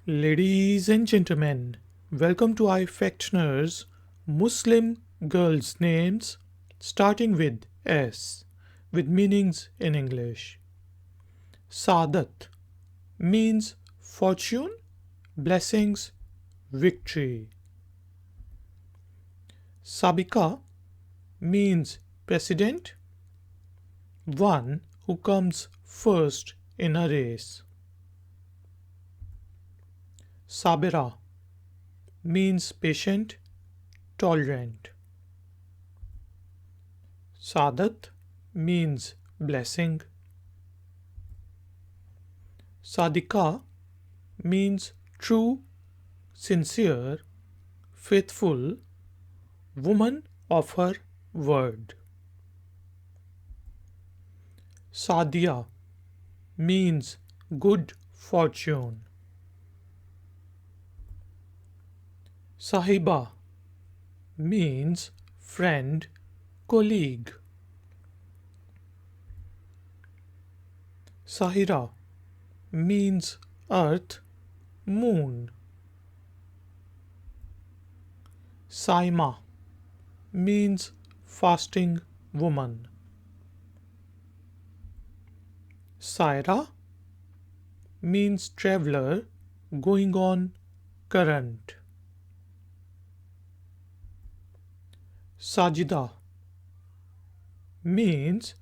Ladies and gentlemen, welcome to Ifactner's Muslim girls' names starting with S, with meanings in English. Saadat means fortune, blessings, victory. Sabiqah means president, one who comes first in a race. Sabirah means patient, tolerant. Saadat means blessing. Saadiqah means true, sincere, faithful, woman of her word. Saadiya means good fortune. Saahibah means friend, colleague. Saahirah means earth, moon. Saaimah means fasting woman. Saarrah means traveler going on current. Saajidah means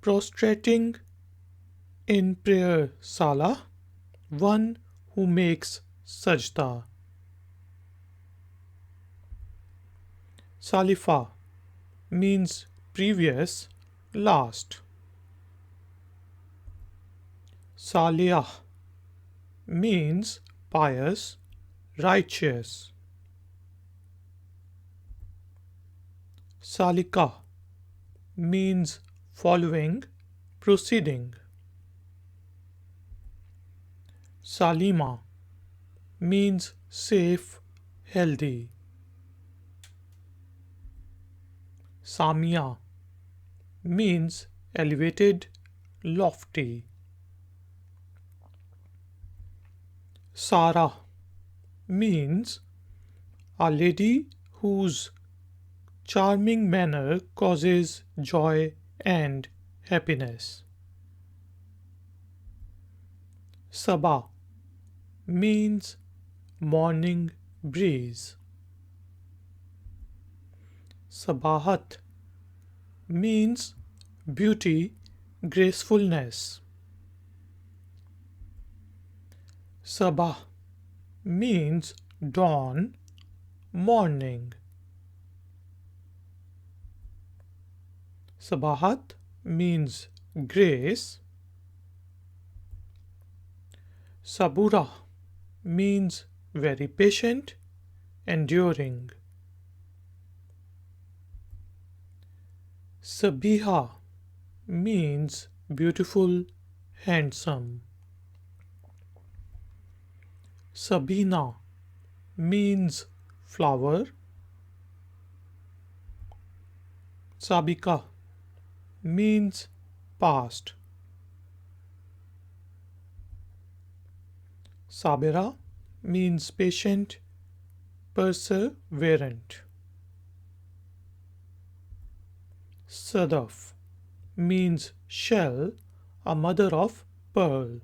prostrating in prayer salah, one who makes sajda. Saalifah means previous, last. Saaliyah means pious, righteous. Saalikah means following, proceeding. Saalima means safe, healthy. Saamiya means elevated, lofty. Saarrah means a lady whose charming manner causes joy and happiness. Sabah means morning breeze. Sabaahat means beauty, gracefulness. Sabah means dawn, morning. Sabahat means grace. Sabburah means very patient, enduring. Sabeehah means beautiful, handsome. Sabina means flower. Saabiqah means past. Saabirah means patient, perseverant. Sadaf means shell, a mother of pearl.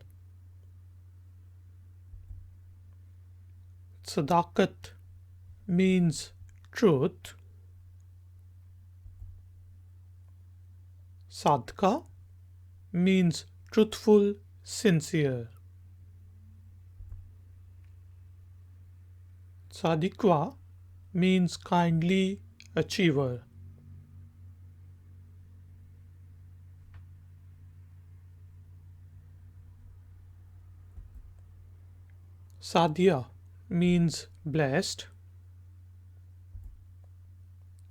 Sadaqat means truth. Sadiqah means truthful, sincere. Sadiqah means kindly achiever. Saadiya means blessed.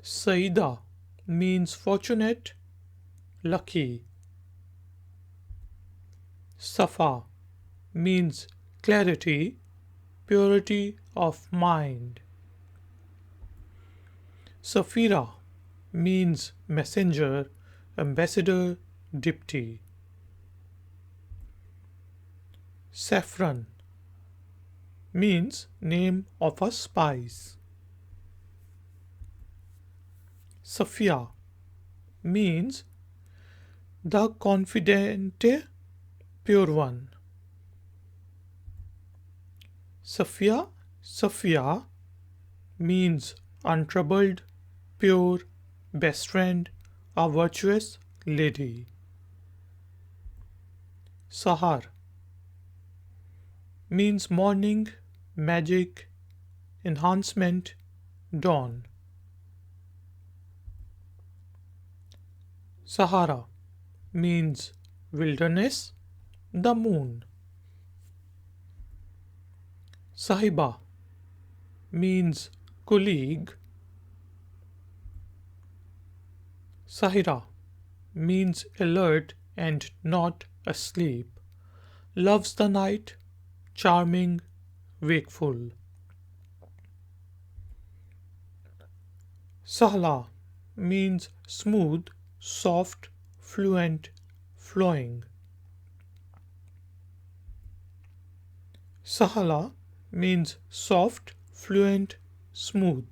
Saida means fortunate, lucky. Safa means clarity, purity of mind. Safira means messenger, ambassador, deputy. Saffron means name of a spice. Safiya means the confident, pure one. Safiya means untroubled, pure, best friend, a virtuous lady. Sahar means morning, magic, enhancement, dawn. Sahara means wilderness, the moon. Saahibah means colleague. Saahirah means alert and not asleep, loves the night, charming, wakeful. Sahla means smooth, soft, fluent, flowing. Sahala means soft, fluent, smooth.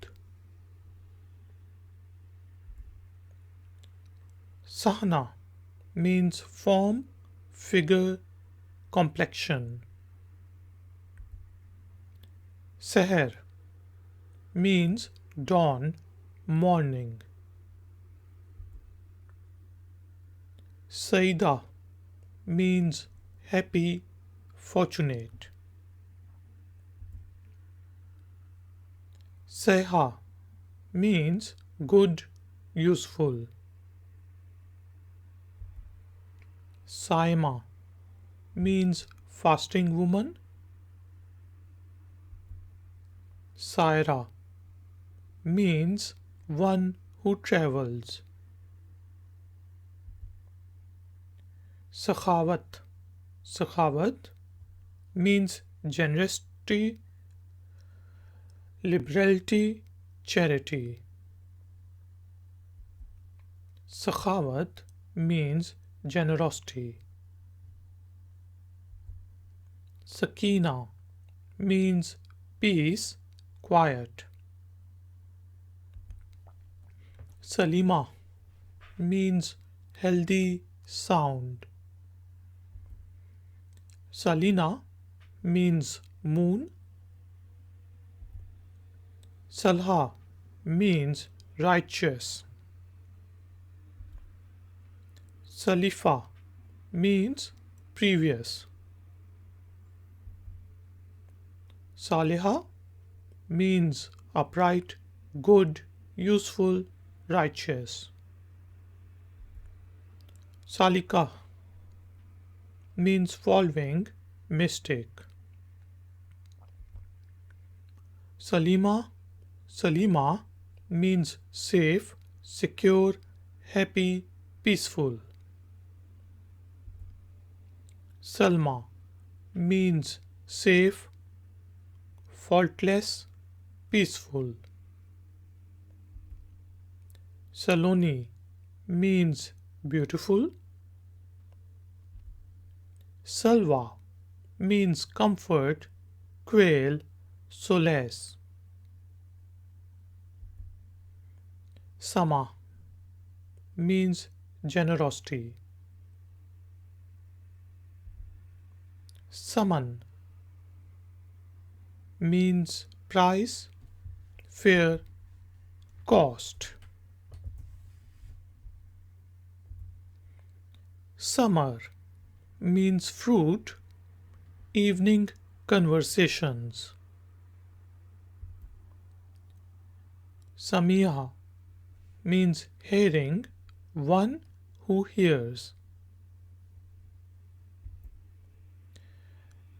Sahna means form, figure, complexion. Seher means dawn, morning. Saida means happy, fortunate. Seha means good, useful. Saaimah means fasting woman. Saairah means one who travels. Sakhawat means generosity, liberality, charity. Sakhawat means generosity. Sakina means peace, quiet. Salima means healthy, sound. Salina means moon. Salha means righteous. Saalifah means previous. Saalihah means upright, good, useful, righteous. Saalikah means following, mistake. Salima means safe, secure, happy, peaceful. Salma means safe, faultless, peaceful. Saloni means beautiful. Salwa means comfort, quail, solace. Sama means generosity. Saman means price, fair, cost. Summer means fruit, evening conversations. Saamiya means hearing, one who hears.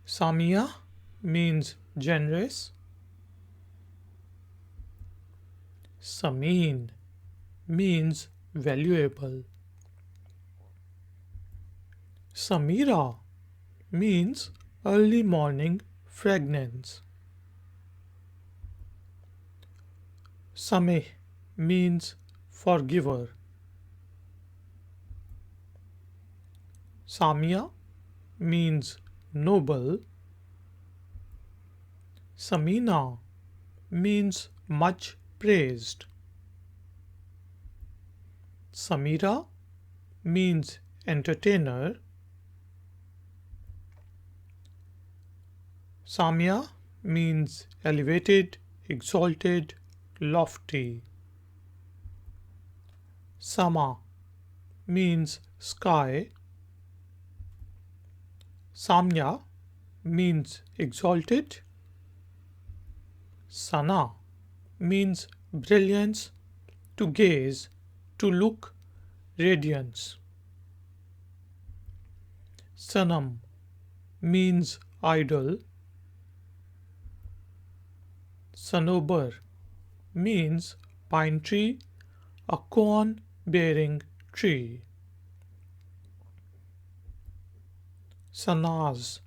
Saamiya means generous. Samin means valuable. Samira means early morning fragrance. Sameh means forgiver. Saamiya means noble. Samina means much praised. Samira means entertainer. Saamiya means elevated, exalted, lofty. Sama means sky. Saamya means exalted. Sana means brilliance, to gaze, to look, radiance. Sanam means idol. Sanobar means pine tree, a cone bearing tree. Sanaz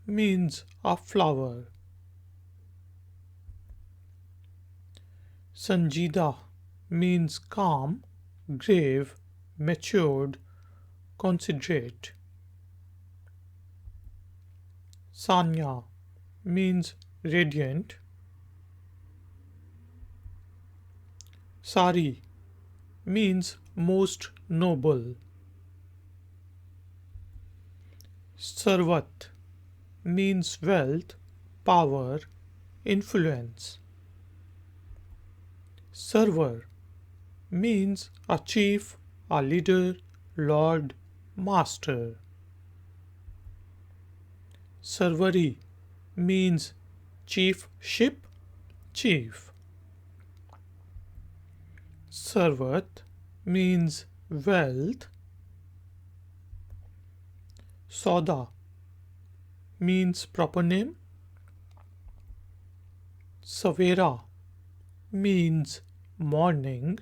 means a flower. Sanjidah means calm, grave, matured, considerate. Sanya means radiant. Sari means most noble. Sarvat means wealth, power, influence. Server means a chief, a leader, lord, master. Servari means chiefship, chief. Sarvat means wealth. Sauda means proper name. Savera means morning.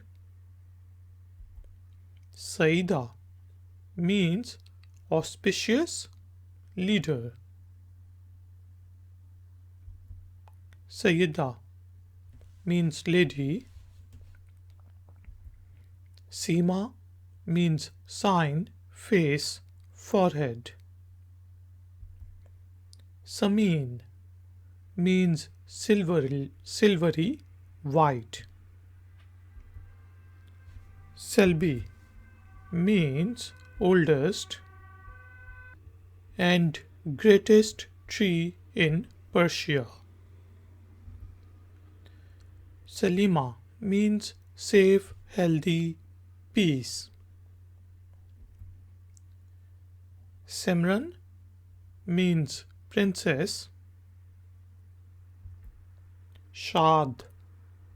Saida means auspicious, leader. Sayyida means lady. Seema means sign, face, forehead. Samin means silvery, white. Selby means oldest and greatest tree in Persia. Salima means safe, healthy, peace. Simran means princess. Shad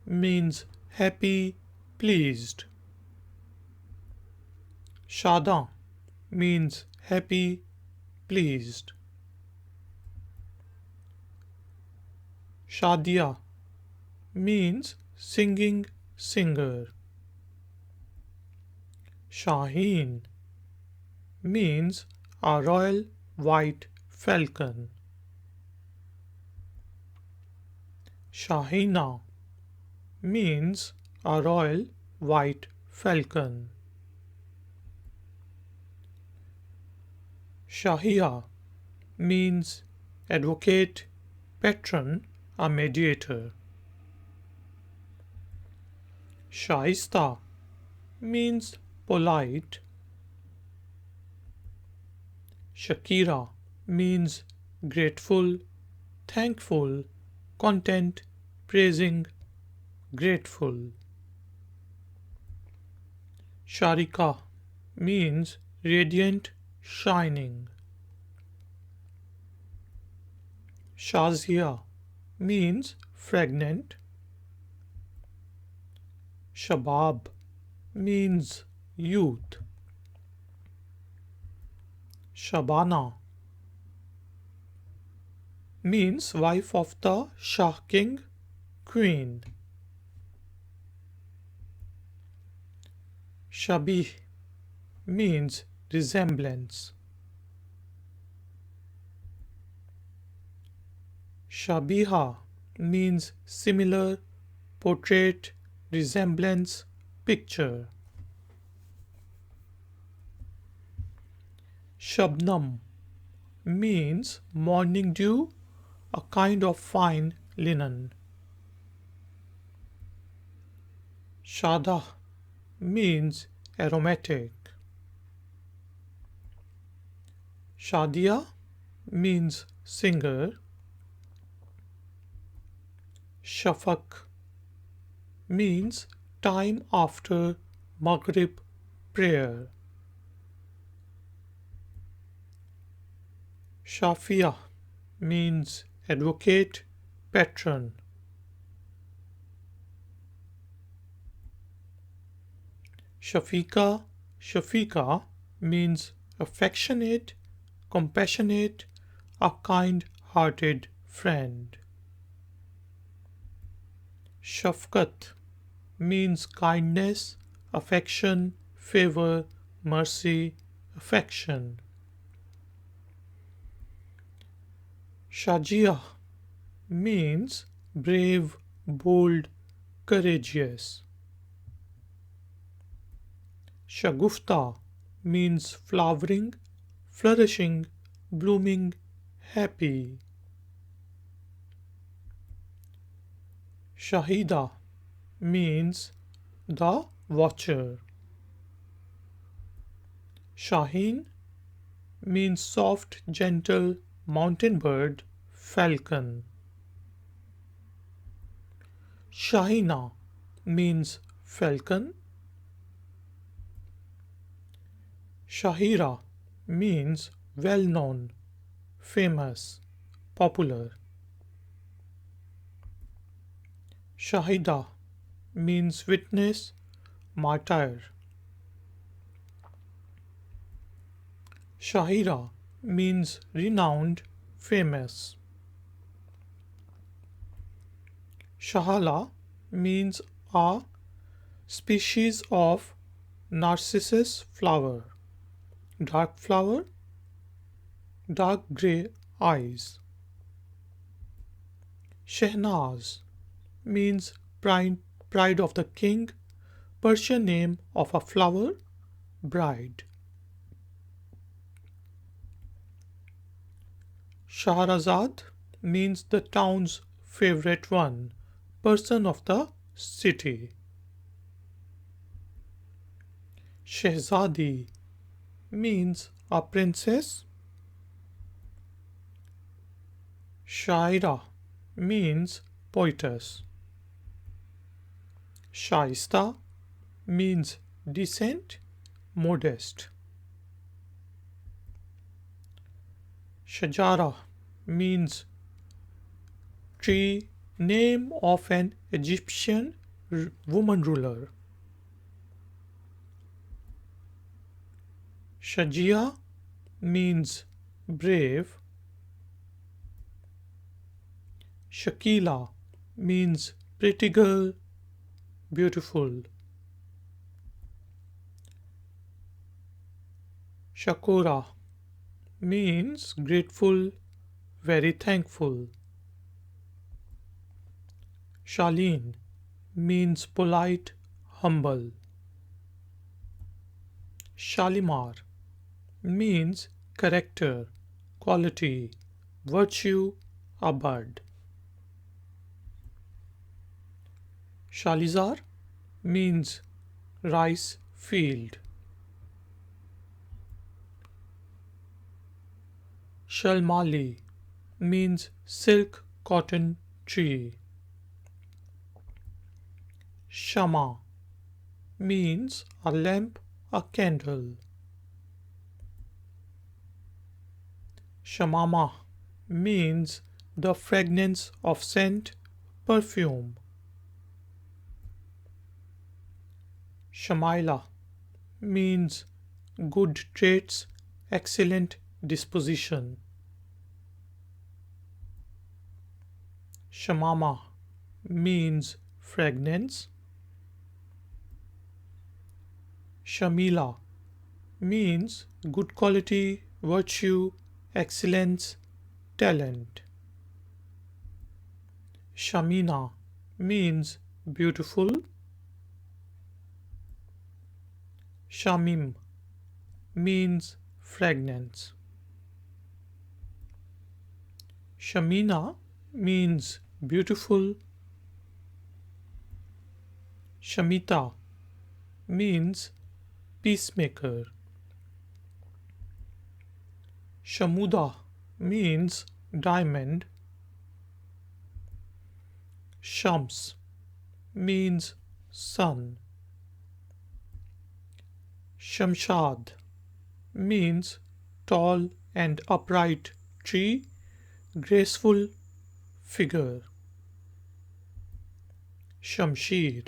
means happy, pleased. Shada means happy, pleased. Shadiya means singing, singer. Shaheen means a royal white falcon. Shahina means a royal white falcon. Shahiya means advocate, patron, a mediator. Shaista means polite. Shakira means grateful, thankful, content, praising, grateful. Sharika means radiant, shining. Shazia means fragrant. Shabab means youth. Shabana means wife of the Shah King, Queen. Shabih means resemblance. Shabiha means similar, portrait, resemblance, picture. Shabnam means morning dew, a kind of fine linen. Shada means aromatic. Shadiya means singer. Shafaq means time after Maghrib prayer. Shafiya means advocate, patron. Shafiqa means affectionate, compassionate, a kind-hearted friend. Shafqat means kindness, affection, favor, mercy, affection. Shajiyah means brave, bold, courageous. Shagufta means flowering, flourishing, blooming, happy. Shahida means the watcher. Shaheen means soft, gentle, mountain bird, falcon. Shahina means falcon. Shahira means well-known, famous, popular. Shahida means witness, martyr. Shahira means renowned, famous. Shahala means a species of narcissus flower. Dark flower, dark grey eyes. Shehnaz means pride of the king, Persian name of a flower, bride. Shahrazad means the town's favorite one, person of the city. Shehzadi means a princess. Shaira means poetess. Shaista means decent, modest. Shajara means tree, name of an Egyptian woman ruler. Shajia means brave. Shakila means pretty girl, beautiful. Shakura means grateful, very thankful. Shaleen means polite, humble. Shalimar means character, quality, virtue, a bird. Shalizar means rice field. Shalmali means silk cotton tree. Shama means a lamp, a candle. Shamama means the fragrance of scent, perfume. Shamaila means good traits, excellent disposition. Shamama means fragrance. Shamila means good quality, virtue, excellence, talent. Shamina means beautiful. Shamim means fragrance. Shamina means beautiful. Shamita means peacemaker. Shamuda means diamond. Shams means sun. Shamshad means tall and upright tree, graceful figure. Shamsheer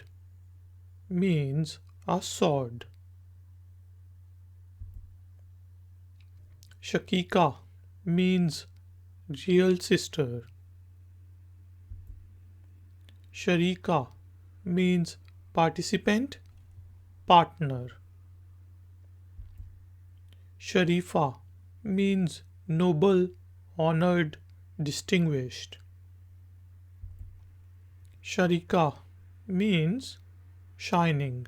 means a sword. Shakika means real sister. Sharika means participant, partner. Sharifa means noble, honored, distinguished. Sharika means shining.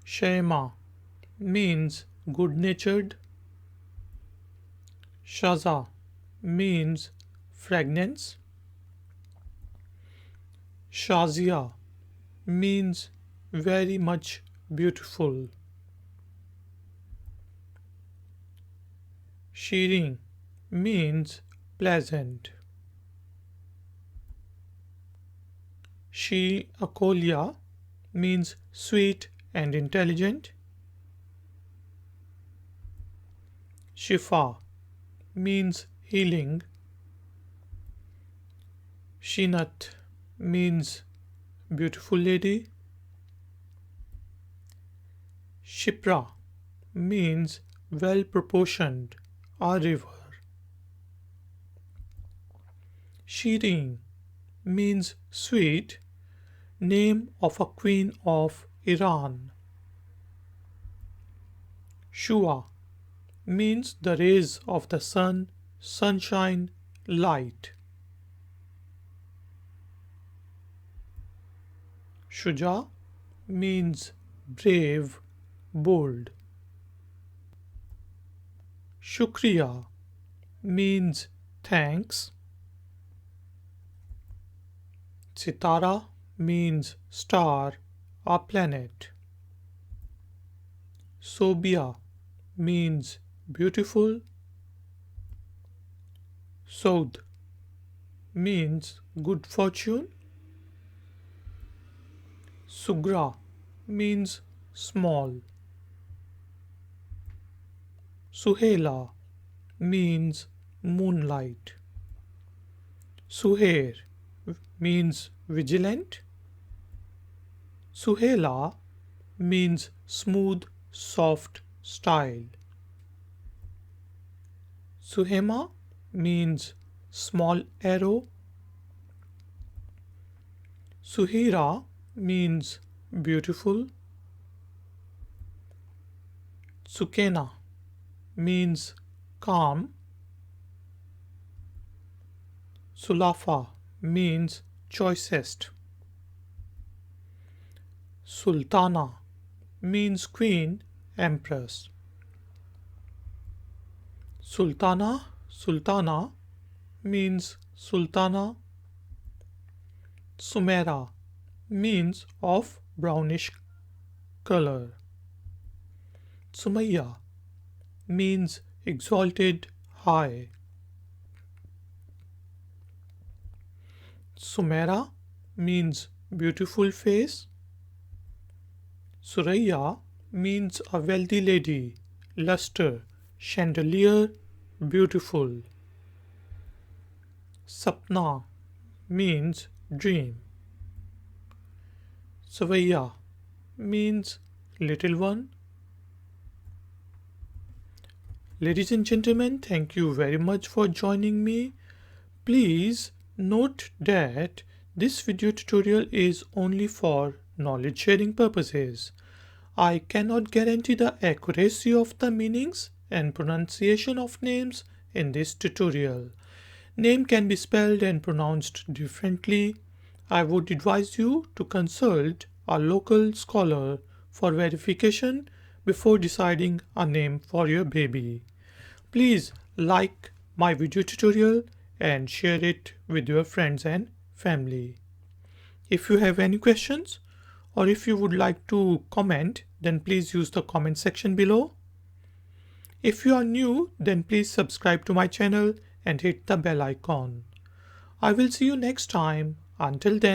Shema means good-natured. Shaza means fragrance. Shazia means very much beautiful. Shirin means pleasant. Akolia means sweet and intelligent. Shifa means healing. Shinat means beautiful lady. Shipra means well proportioned, a river. Shirin means sweet, name of a queen of Iran. Shua means the rays of the sun, sunshine, light. Shuja means brave, bold. Shukriya means thanks. Sitara means star, a planet. Sobia means beautiful. Saud means good fortune. Sugra means small. Suhela means moonlight. Suher means vigilant. Suhela means smooth, soft style. Suhema means small arrow. Suhira means beautiful. Sukena means calm. Sulafa means choicest. Sultana means queen, empress. Sultana means sultana. Sumera means of brownish color. Sumaya means exalted, high. Sumera means beautiful face. Suraya means a wealthy lady, luster, chandelier, beautiful. Sapna means dream. Savaya means little one. Ladies and gentlemen, thank you very much for joining me. Please note that this video tutorial is only for knowledge sharing purposes. I cannot guarantee the accuracy of the meanings and pronunciation of names in this tutorial. Name can be spelled and pronounced differently. I would advise you to consult a local scholar for verification before deciding a name for your baby. Please like my video tutorial and share it with your friends and family. If you have any questions or if you would like to comment, then please use the comment section below. If you are new, then please subscribe to my channel and hit the bell icon. I will see you next time. Until then.